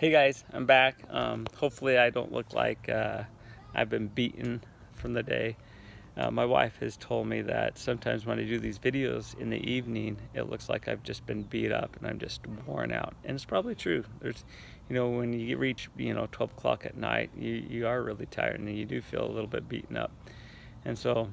Hey guys, I'm back. Hopefully I don't look like I've been beaten from the day. My wife has told me that sometimes when I do these videos in the evening, it looks like I've just been beat up and I'm just worn out. And it's probably true. When you reach, 12 o'clock at night, you are really tired and you do feel a little bit beaten up. And so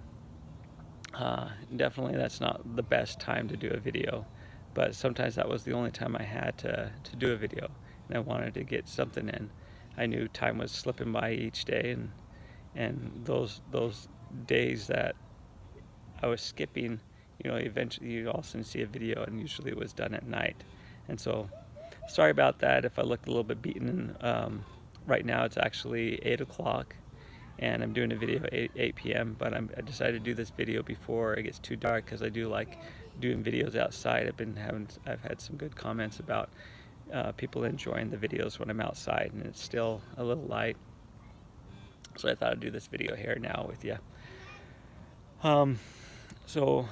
definitely that's not the best time to do a video. But sometimes that was the only time I had to do a video, and I wanted to get something in. I knew time was slipping by each day, and those days that I was skipping, eventually you also see a video, and usually it was done at night. And so, sorry about that if I look a little bit beaten. Right now it's actually 8 o'clock, and I'm doing a video at 8 p.m. But I decided to do this video before it gets too dark because I do like doing videos outside. I've had some good comments about people enjoying the videos when I'm outside, and it's still a little light. So I thought I'd do this video here now with you. So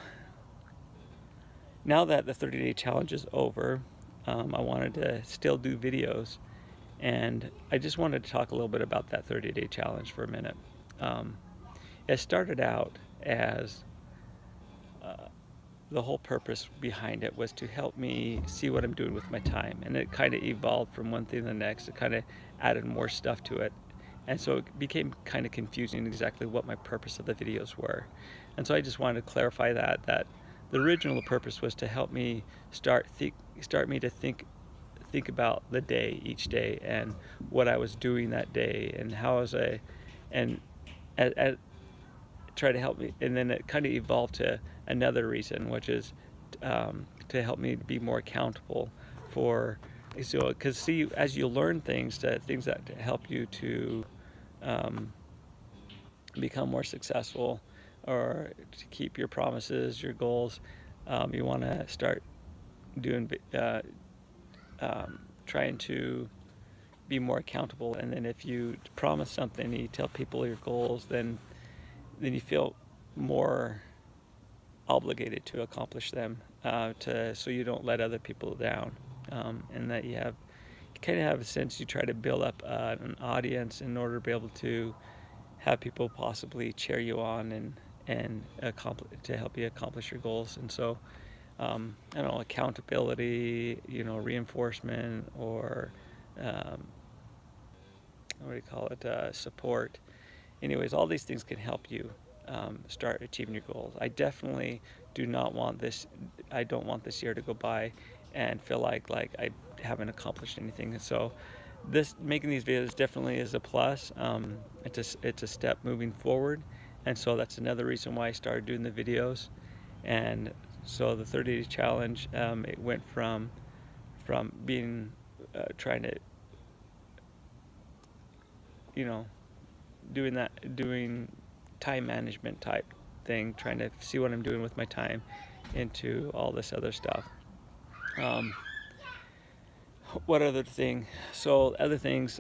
now that the 30-day challenge is over, I wanted to still do videos, and I just wanted to talk a little bit about that 30-day challenge for a minute. It started out as the whole purpose behind it was to help me see what I'm doing with my time, and it kind of evolved from one thing to the next. It kind of added more stuff to it, and so it became kind of confusing exactly what my purpose of the videos were. And so I just wanted to clarify that the original purpose was to help me start me to think about the day, each day, and what I was doing that day, and how was I, and try to help me. And then it kind of evolved to another reason, which is to help me be more accountable for. So, because see, as you learn things that help you to become more successful, or to keep your promises, your goals, you want to start doing, trying to be more accountable. And then if you promise something, you tell people your goals, then you feel more obligated to accomplish them, so you don't let other people down, and that you kind of have a sense, you try to build up an audience in order to be able to have people possibly cheer you on and to help you accomplish your goals. And so I don't know, accountability, reinforcement, or what do you call it, support. Anyways, all these things can help you start achieving your goals. I definitely don't want this year to go by and feel like I haven't accomplished anything. And so making these videos definitely is a plus. It's a step moving forward, and so that's another reason why I started doing the videos. And so the 30-day challenge, it went from being trying to, doing time management type thing, trying to see what I'm doing with my time, into all this other stuff. What other thing? So other things,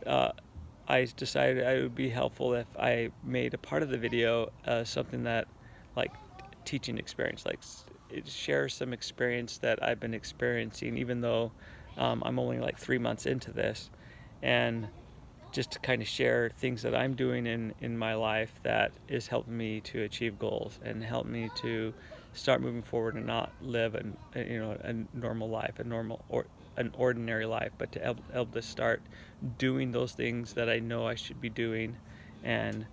I decided it would be helpful if I made a part of the video something that, like, teaching experience, like share some experience that I've been experiencing, even though I'm only like 3 months into this, and just to kind of share things that I'm doing in my life that is helping me to achieve goals and help me to start moving forward and not live a normal life, an ordinary life, but to help to start doing those things that I know I should be doing, and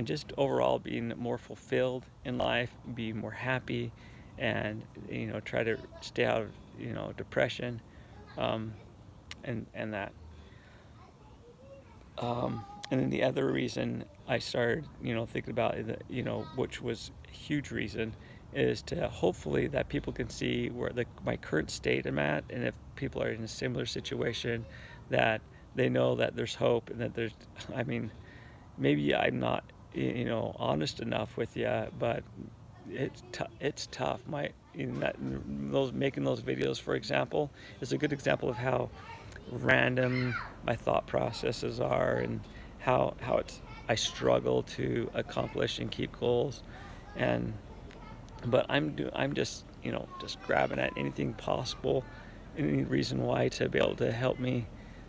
just overall being more fulfilled in life, be more happy, and try to stay out of depression, and that. And then the other reason I started, thinking about it, which was a huge reason, is to hopefully that people can see where my current state I'm at, and if people are in a similar situation, that they know that there's hope, and that maybe I'm not, honest enough with you, but it's tough. Making those videos, for example, is a good example of how random my thought processes are, and how I struggle to accomplish and keep goals, but I'm just grabbing at anything possible, any reason why to be able to help me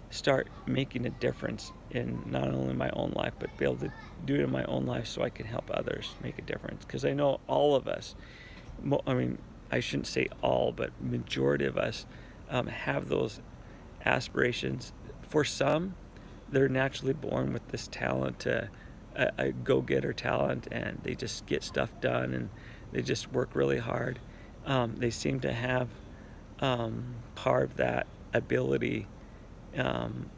start making a difference in not only my own life, but be able to do it in my own life so I can help others make a difference. Because I know all of us, I mean, I shouldn't say all, but majority of us have those aspirations. For some, they're naturally born with this talent, a go-getter talent, and they just get stuff done and they just work really hard. They seem to have carved that ability um,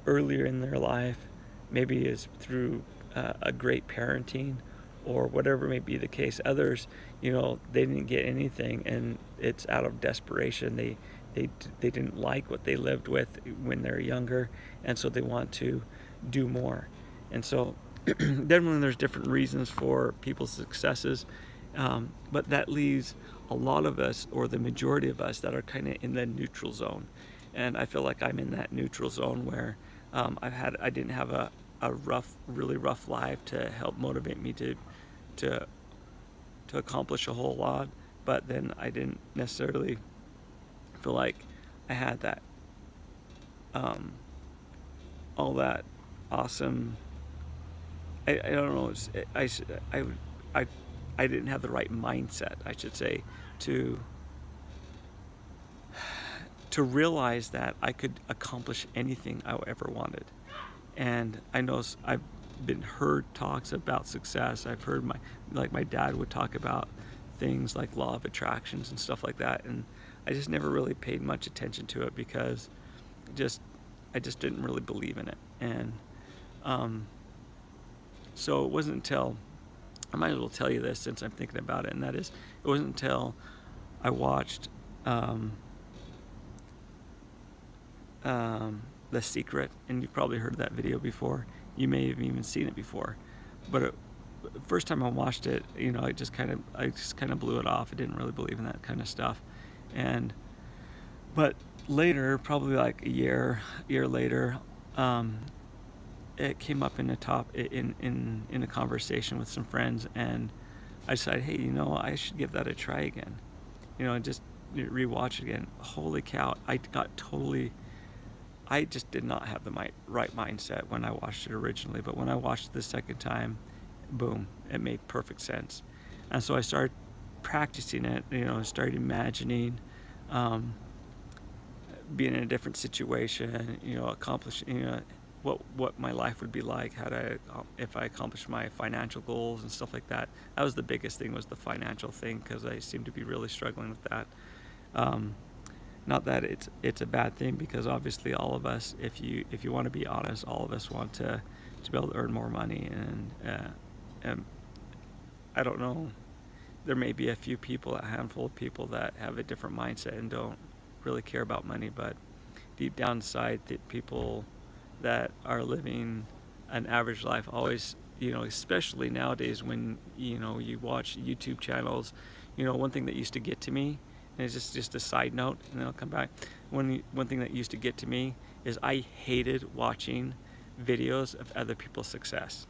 earlier in their life, maybe is through a great parenting or whatever may be the case. Others, they didn't get anything, and it's out of desperation. They didn't like what they lived with when they're younger, and so they want to do more. And so then when there's different reasons for people's successes, but that leaves a lot of us, or the majority of us, that are kind of in the neutral zone. And I feel like I'm in that neutral zone where I didn't have a really rough life to help motivate me to accomplish a whole lot, but then I didn't necessarily feel like I had that all that awesome. I don't know. I I didn't have the right mindset, I should say, to realize that I could accomplish anything I ever wanted. And I know I've been heard talks about success. I've heard my dad would talk about things like law of attractions and stuff like that, and I just never really paid much attention to it because I just didn't really believe in it. And so it wasn't until, I might as well tell you this since I'm thinking about it, and that is, it wasn't until I watched The Secret, and you've probably heard of that video before. You may have even seen it before, but first time I watched it, I just kind of blew it off. I didn't really believe in that kind of stuff, but later, probably like a year later, it came up in a conversation with some friends, and I decided, hey, I should give that a try again, and just rewatch it again. Holy cow! I just did not have the right mindset when I watched it originally, but when I watched it the second time, boom, it made perfect sense. And so I started practicing it, started imagining being in a different situation, accomplishing, what my life would be like if I accomplished my financial goals and stuff like that. That was the biggest thing, was the financial thing, because I seem to be really struggling with that. Not that it's a bad thing, because obviously all of us, if you want to be honest, all of us want to be able to earn more money, and I don't know, there may be a handful of people that have a different mindset and don't really care about money, but deep down inside, the people that are living an average life always, especially nowadays when you watch YouTube channels, one thing that used to get to me, and it's just a side note, and then I'll come back. One thing that used to get to me is I hated watching videos of other people's success,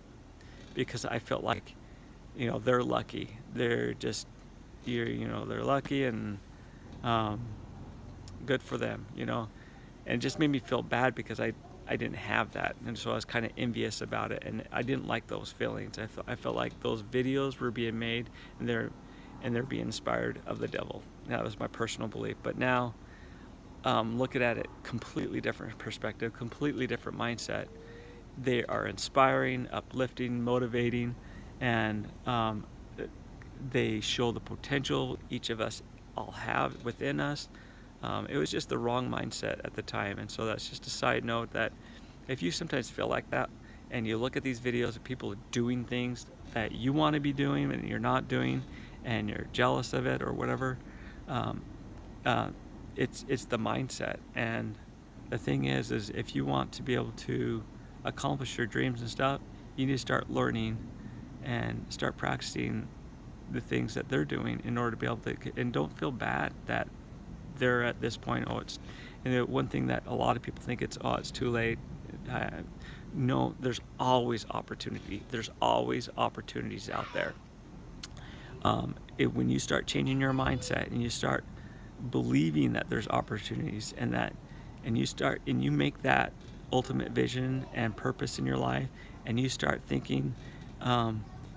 because I felt like, they're lucky. They're just, they're lucky, and good for them, and it just made me feel bad because I didn't have that, and so I was kind of envious about it, and I didn't like those feelings. I felt like those videos were being made, and they're being inspired of the devil. That was my personal belief. But now, looking at it completely different perspective, completely different mindset. They are inspiring, uplifting, motivating, and they show the potential each of us all have within us. It was just the wrong mindset at the time, and so that's just a side note, that if you sometimes feel like that, and you look at these videos of people doing things that you want to be doing and you're not doing, and you're jealous of it or whatever, it's the mindset. And the thing is if you want to be able to accomplish your dreams and stuff, you need to start learning and start practicing the things that they're doing in order to be able to, and don't feel bad that they're at this point. And the one thing that a lot of people think, it's too late. No, there's always opportunity. There's always opportunities out there. When you start changing your mindset and you start believing that there's opportunities, and that and you make that ultimate vision and purpose in your life, and you start thinking,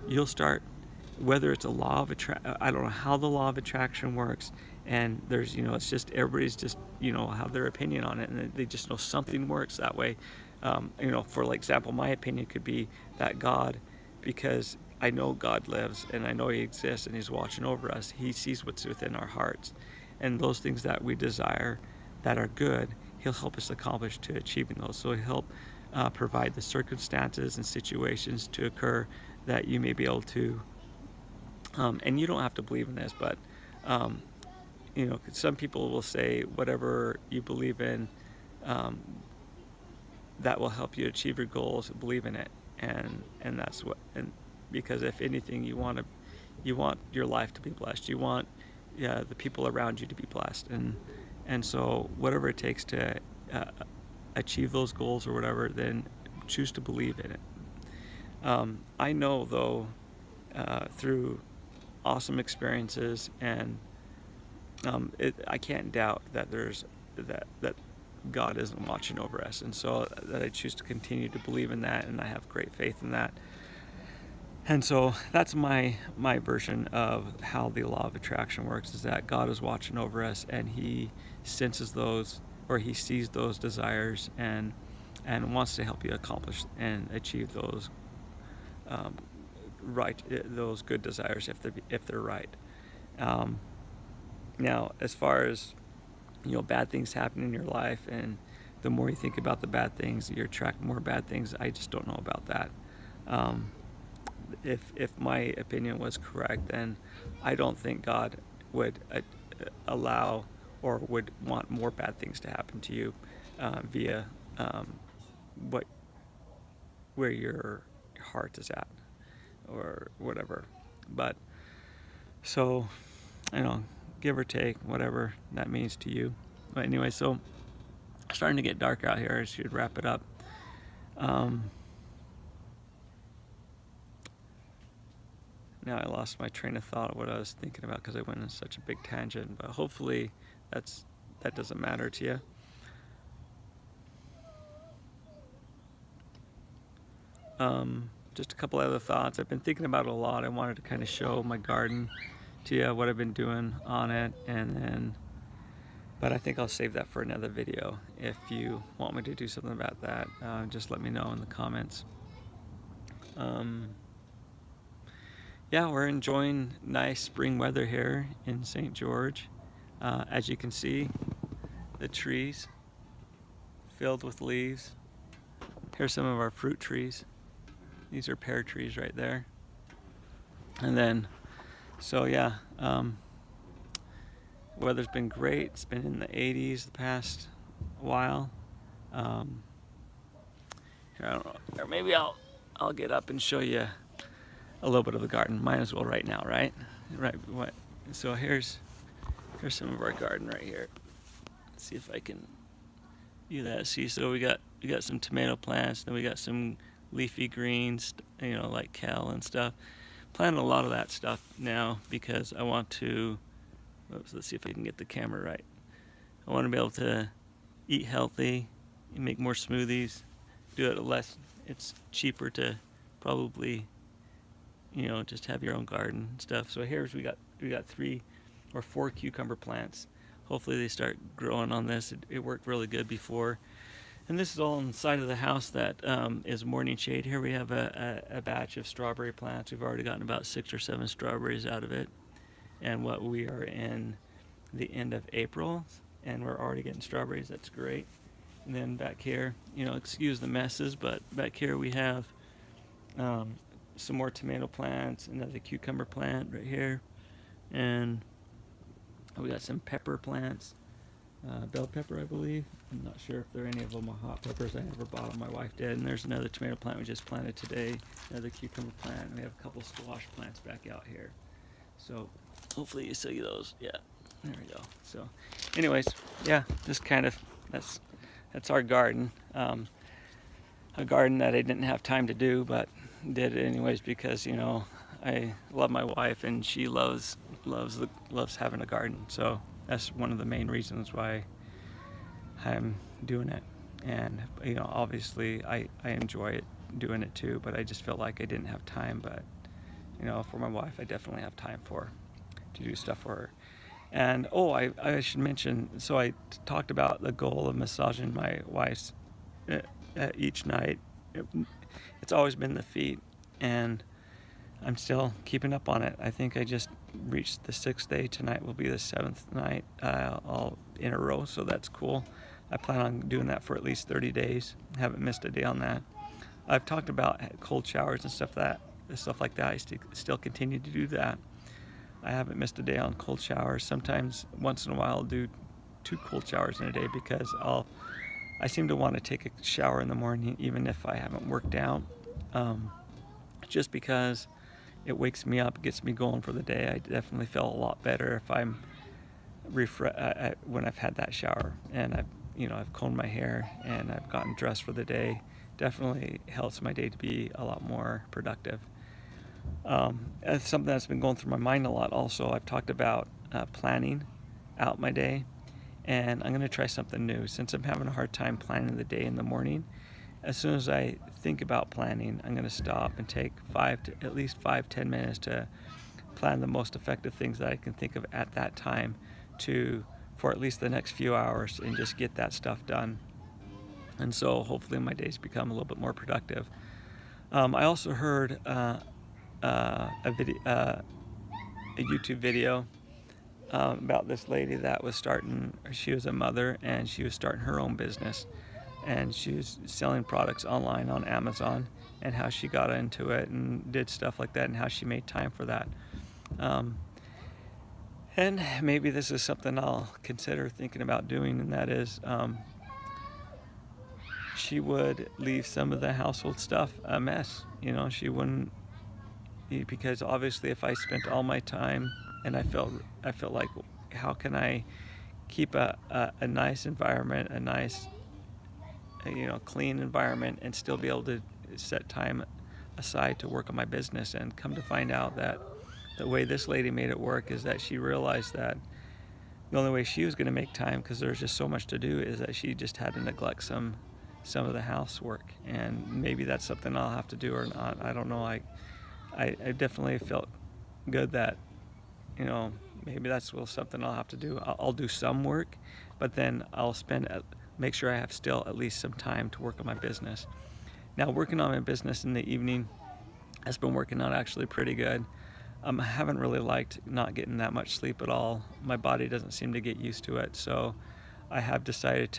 you'll start, whether it's a law of attraction, I don't know how the law of attraction works, and there's, it's just everybody's just, have their opinion on it, and they just know something works that way. For example, my opinion could be that God, because I know God lives and I know He exists and He's watching over us. He sees what's within our hearts, and those things that we desire that are good, He'll help us accomplish to achieving those. So He'll help provide the circumstances and situations to occur that you may be able to, and you don't have to believe in this, but some people will say whatever you believe in, that will help you achieve your goals, believe in it, and that's what, and because if anything, you want your life to be blessed, you want the people around you to be blessed, and so whatever it takes to achieve those goals or whatever, then choose to believe in it. I know though, through awesome experiences, and I can't doubt that that God isn't watching over us, and so that I choose to continue to believe in that, and I have great faith in that. And so that's my version of how the law of attraction works, is that God is watching over us, and He senses those, or He sees those desires, and wants to help you accomplish and achieve those those good desires if they're right. Now, as far as bad things happen in your life, and the more you think about the bad things, you attract more bad things. I just don't know about that. If my opinion was correct, then I don't think God would allow or would want more bad things to happen to you via where your heart is at or whatever. But so, give or take, whatever that means to you. But anyway, so starting to get dark out here. I should wrap it up. Now I lost my train of thought of what I was thinking about because I went on such a big tangent, but hopefully that doesn't matter to you. Just a couple other thoughts. I've been thinking about it a lot. I wanted to kind of show my garden to you, what I've been doing on it, but I think I'll save that for another video. If you want me to do something about that, just let me know in the comments. Yeah, we're enjoying nice spring weather here in St. George. As you can see, the trees filled with leaves. Here's some of our fruit trees. These are pear trees right there. And then, so yeah, weather's been great. It's been in the 80s the past while. Here, I don't know, or maybe I'll get up and show you a little bit of the garden. Might as well right now, right? Right. What? So here's some of our garden right here. Let's see if I can do that. See, so we got some tomato plants, then we got some leafy greens, like kale and stuff. Planting a lot of that stuff now because I want to. Let's see if I can get the camera right. I want to be able to eat healthy, make more smoothies, do it less. It's cheaper to probably, just have your own garden and stuff. So here's we got 3 or 4 cucumber plants. Hopefully they start growing on this. It worked really good before. And this is all on the side of the house that is morning shade. Here we have a batch of strawberry plants. We've already gotten about 6 or 7 strawberries out of it. And what we are in the end of April, and we're already getting strawberries. That's great. And then back here, excuse the messes, but back here we have some more tomato plants, another cucumber plant right here, and we got some pepper plants, bell pepper, I believe. I'm not sure if there are any of them are hot peppers. I never bought them. My wife did. And there's another tomato plant we just planted today, another cucumber plant, and we have a couple squash plants back out here. So hopefully you see those. Yeah, there we go. So anyways, yeah, just kind of that's our garden. A garden that I didn't have time to do, but did it anyways because I love my wife and she loves having a garden. So that's one of the main reasons why I'm doing it. And obviously I enjoy it doing it too, but I just felt like I didn't have time. But for my wife, I definitely have time to do stuff for her. And I should mention, so I talked about the goal of massaging my wife's each night. It, it's always been the feet, and I'm still keeping up on it. I think I just reached the 6th day. Tonight will be the 7th night all in a row, so that's cool. I plan on doing that for at least 30 days. Haven't missed a day on that. I've talked about cold showers and stuff like that. I still continue to do that. I haven't missed a day on cold showers. Sometimes, once in a while, I'll do 2 cold showers in a day because I seem to want to take a shower in the morning even if I haven't worked out, just because it wakes me up, gets me going for the day. I definitely feel a lot better if I'm when I've had that shower, and I've combed my hair and I've gotten dressed for the day. Definitely helps my day to be a lot more productive. It's something that's been going through my mind a lot. Also, I've talked about planning out my day, and I'm going to try something new since I'm having a hard time planning the day in the morning. As soon as I think about planning, I'm going to stop and take at least 5-10 minutes to plan the most effective things that I can think of at that time for at least the next few hours, and just get that stuff done. And so hopefully my days become a little bit more productive. I also heard a YouTube video about this lady that was she was a mother and she was starting her own business, and she was selling products online on Amazon, and how she got into it and did stuff like that, and how she made time for that. And maybe this is something I'll consider thinking about doing, and that is she would leave some of the household stuff a mess. She wouldn't, because obviously if I spent all my time, and I felt like, how can I keep a nice environment, a nice clean environment, and still be able to set time aside to work on my business. And come to find out that the way this lady made it work is that she realized that the only way she was going to make time, because there's just so much to do, is that she just had to neglect some of the housework. And maybe that's something I'll have to do or not. I don't know. I definitely felt good that maybe that's something I'll have to do. I'll do some work, but then I'll make sure I have still at least some time to work on my business. Now, working on my business in the evening has been working out actually pretty good. I haven't really liked not getting that much sleep at all. My body doesn't seem to get used to it, so I have decided to